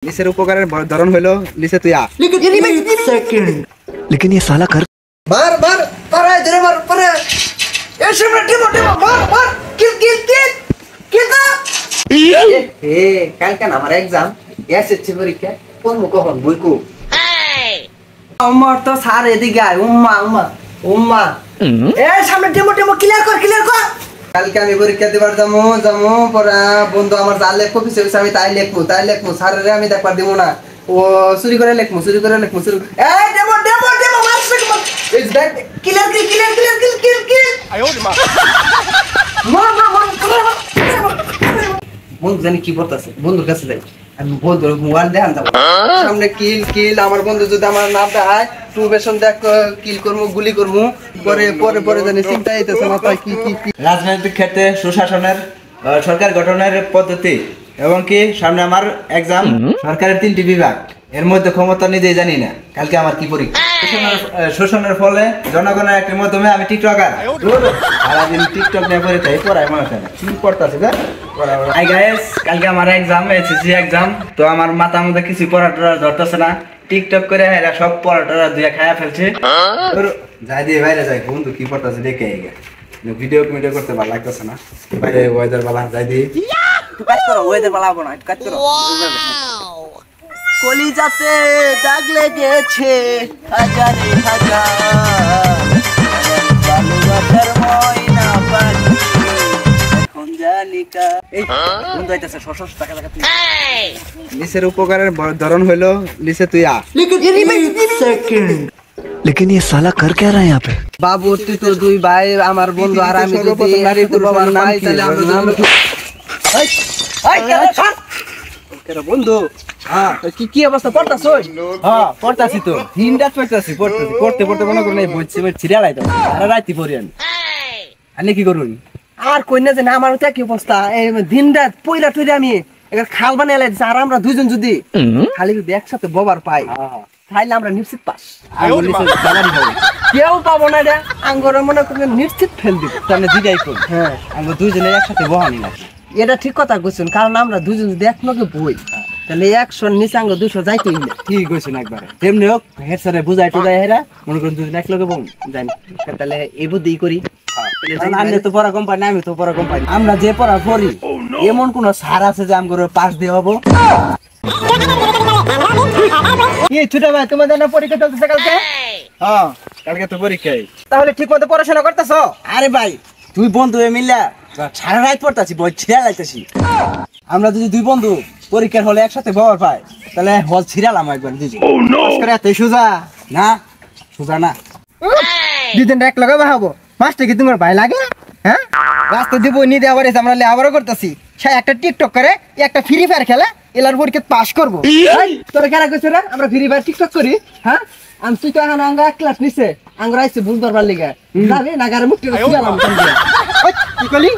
লিসের উপকারের ধরন হলো লিসে তুই আ लेकिन ये साला कर मार मार परे जरे मार परे ए शिमरा टिमो टिमो मार मार किल किल किल किल दा ए কাল কেন আমার एग्जाम এসএসসি পরীক্ষা কোন কখন বইকো আমার তো স্যার এদিকে আয় উম্মা উম্মা উম্মা এ সামনে টিমো টিমো ক্লিয়ার কর কালকে আমি পরীক্ষা দিবার যামু পরে বন্ধু আমার যা লেখো পিছে পিছে আমি তাই লেখবো স্যারেরে আমি দেখবার দিব না ও চুরি করে লেখমু শুরু এই ডেমো মার second is that clear I ode মা বন্ধু জানি কি করতেছে বন্ধুর কাছে যাই আমি বন্ধুর মোবাইল দেখান যাব সামনে কিল আমার বন্ধু যদি আমার নাম দেয় টু বেশন দেখ কিল করমু গুলি করমু পরে জানি চিন্তা হইতেছে মাথায় কি রাজনৈতিক ক্ষেত্রে সুশাসনের সরকার গঠনের পদ্ধতি এবং কি সামনে আমার এক্সাম সরকারের 3টি বিভাগ এর মধ্যে ক্ষমতা নিজেই জানি না কালকে আমার কি পরীক্ষা শোষণের ফলে জনগণের একটা মাধ্যমে আমি টিকটকার সারাদিন টিকটক নিয়ে পড়াই মনে হয় কি পড়তেছে হাই গাইস কালকে আমার এক্সাম এসএসসি এক্সাম তো আমার মাথার মধ্যে কিছু পড়াটা ধরতেছে না টিকটক করে এরা সব পড়াটা দিয়ে খায়া ফেলছে যাই দিয়ে বাইরে যাই বন্ধু কি পড়তেছে দেখে ভিডিও করতে ভালো লাগতেছে না বাইরে ওয়েদার ভালো যাই দিয়ে তুই কাজ করো ওয়েদার ভালো হবে না কাজ করো কলিজাতে দাগ লেগেছে হাজারে হাজার ভালোবাসার ময়না পাখি এখন জানি কা এই বন্ধু আইতাছে শশ টাকা তুই লিসের উপকারের ধরন হলো লিসে তুই আ लेकिन ये साला कर क्या रहा है यहाँ पे বাবু তুই তো দুই ভাই আমার বন্ধু আর আমি যদি নারী তো বাবার নাই তাহলে আমরা কেন বন্ধু হ্যাঁ কি অবস্থা পড়তাছস হ্যাঁ পড়তাছি তো দিনটা পড়তে মনে করুন এই বইছি সিরিয়াল আইতো আর রাইতি পড়ি আমি কি করুন আর কই না যে না আমার তো কি অবস্থা এই দিনটা পয়লা টুইরা আমি একটা খাল বানাইলে আর আমরা দুইজন যদি খালি যদি একসাথে ববার পাই তাহলে আমরা নিশ্চিত পাস কেউ পাবো না রে আঙ্গর মনে করলে নিশ্চিত ফেল দিব তাহলে দিদাই করি হ্যাঁ আমরা দুইজনে একসাথে বহানি না এটা ঠিক কথা কইছেন কারণ আমরা দুইজন যদি একলগে বই তাহলে 100 নিচে আঙ্গ 200 যাইতেই না ঠিক কইছেন একবারে তেমনি হোক হেডসরে বুঝাই হেরা মনে করুন দুজন একলগে বম জানি তাহলে এই বুদ্ধি করি আমি তো পড়া কোম্পানি আমি তো পড়া কোম্পানি আমরা যে পড়া পড়ি এমন কোন সার আছে যে আমগরে পাস দিয়ে হবো এই ছোট ভাই তোমাদের না পরীক্ষা চলতেছে কালকে হ্যাঁ কালকে তো পরীক্ষাই তাহলে ঠিকমতো পড়াশোনা করতেছো আরে ভাই তুই বন্ধু মিলা সারা রাত পড়তাছি বই ছিড়া লাইতাছি আমরা যদি দুই বন্ধু পরীক্ষার হলে একসাথে ববার পাই তাহলে হল ছিড়ালাম একবার দুজন করে এত সোজা না সোজা না দুদিন এক লগে বাহাবো মাস্টার কি তোমার ভাই লাগে হ্যাঁ রাস্তা দিব নি দে আমরা আবারও করতেছি সে একটা টিকটক করে একটা ফ্রি ফায়ার খেলে এলার পরীক্ষা পাস করবো তোরা খেলা করছো না আমরা ফ্রি ফায়ার টিকটক করি হ্যাঁ আমি তুই তো এখন আঙ্গা ক্লাস নিছে আঙ্গরা আইছে বুঝবার পারলি গা যাবে নাগারে মুক্তি কি করলি